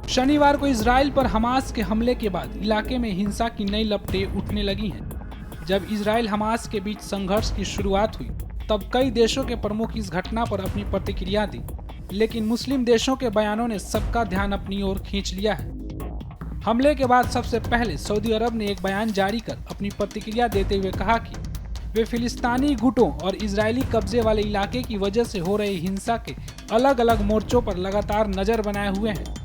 शनिवार को इजराइल पर हमास के हमले के बाद इलाके में हिंसा की नई लपटें उठने लगी हैं। जब इजराइल हमास के बीच संघर्ष की शुरुआत हुई तब कई देशों के प्रमुख इस घटना पर अपनी प्रतिक्रिया दी, लेकिन मुस्लिम देशों के बयानों ने सबका ध्यान अपनी ओर खींच लिया है। हमले के बाद सबसे पहले सऊदी अरब ने एक बयान जारी कर अपनी प्रतिक्रिया देते हुए कहा कि वे फिलिस्तीनी गुटों और इजरायली कब्जे वाले इलाके की वजह से हो रही हिंसा के अलग अलग मोर्चों पर लगातार नजर बनाए हुए हैं।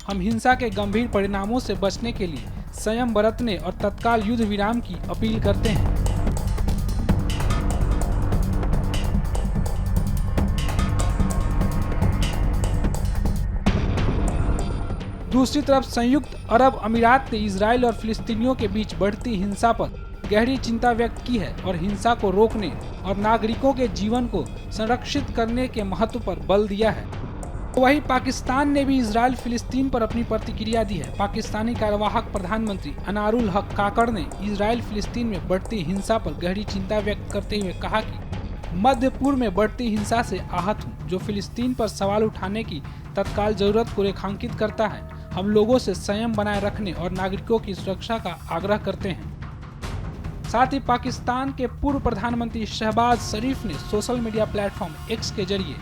हम हिंसा के गंभीर परिणामों से बचने के लिए संयम बरतने और तत्काल युद्ध विराम की अपील करते हैं। दूसरी तरफ संयुक्त अरब अमीरात ने इजराइल और फिलिस्तीनियों के बीच बढ़ती हिंसा पर गहरी चिंता व्यक्त की है और हिंसा को रोकने और नागरिकों के जीवन को संरक्षित करने के महत्व पर बल दिया है। वहीं पाकिस्तान ने भी इजराइल फिलिस्तीन पर अपनी प्रतिक्रिया दी है। पाकिस्तानी कार्यवाहक प्रधानमंत्री अनारुल हक काकड़ ने इजराइल फिलिस्तीन में बढ़ती हिंसा पर गहरी चिंता व्यक्त करते हुए कहा कि मध्य पूर्व में बढ़ती हिंसा से आहत हूं, जो फिलिस्तीन पर सवाल उठाने की तत्काल जरूरत को रेखांकित करता है। हम लोगों से संयम बनाए रखने और नागरिकों की सुरक्षा का आग्रह करते हैं। साथ ही पाकिस्तान के पूर्व प्रधानमंत्री शहबाज शरीफ ने सोशल मीडिया प्लेटफॉर्म एक्स के जरिए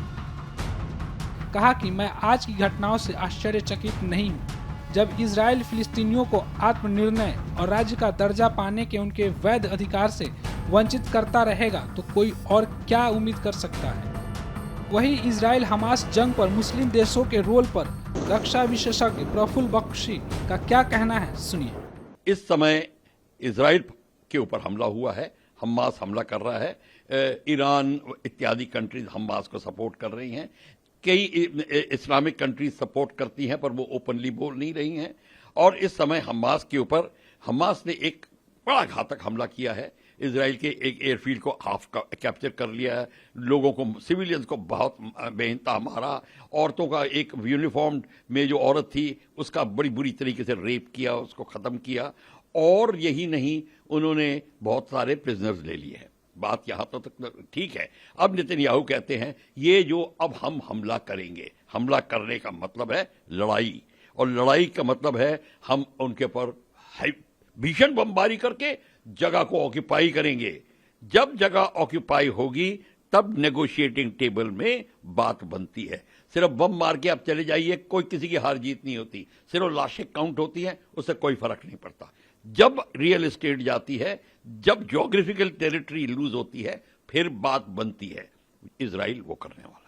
कहा कि मैं आज की घटनाओं से आश्चर्यचकित नहीं हूं। जब इजराइल फिलिस्तीनियों को आत्मनिर्णय और राज्य का दर्जा पाने के उनके वैध अधिकार से वंचित करता रहेगा तो कोई और क्या उम्मीद कर सकता है। वहीं इजराइल हमास जंग पर मुस्लिम देशों के रोल पर रक्षा विशेषज्ञ प्रफुल्ल बख्शी का क्या कहना है, सुनिए। इस समय इजराइल के ऊपर हमला हुआ है, हमास हमला कर रहा है, ईरान इत्यादि कंट्रीज हमास को सपोर्ट कर रही हैं, कई इस्लामिक कंट्रीज सपोर्ट करती हैं पर वो ओपनली बोल नहीं रही हैं। और इस समय हमास के ऊपर हमास ने एक बड़ा घातक हमला किया है। इजराइल के एक एयरफील्ड को हाफ कैप्चर कर लिया है, लोगों को, सिविलियंस को बहुत बेइंतहा मारा, औरतों का एक यूनिफॉर्म में जो औरत थी उसका बड़ी बुरी तरीके से रेप किया, उसको ख़त्म किया। और यही नहीं, उन्होंने बहुत सारे प्रिजनर्स ले लिए हैं। बात यहाँ तक ठीक है। अब नेतन्याहू कहते हैं ये जो अब हम हमला करेंगे, हमला करने का मतलब है लड़ाई, और लड़ाई का मतलब है हम उनके पर भीषण बमबारी करके जगह को ऑक्यूपाई करेंगे। जब जगह ऑक्यूपाई होगी तब नेगोशिएटिंग टेबल में बात बनती है। सिर्फ बम मार के आप चले जाइए, कोई किसी की हार जीत नहीं होती, सिर्फ लाशें काउंट होती हैं, उससे कोई फर्क नहीं पड़ता। जब रियल एस्टेट जाती है, जब ज्योग्राफिकल टेरिटरी लूज होती है, फिर बात बनती है। इजराइल वो करने वाला है।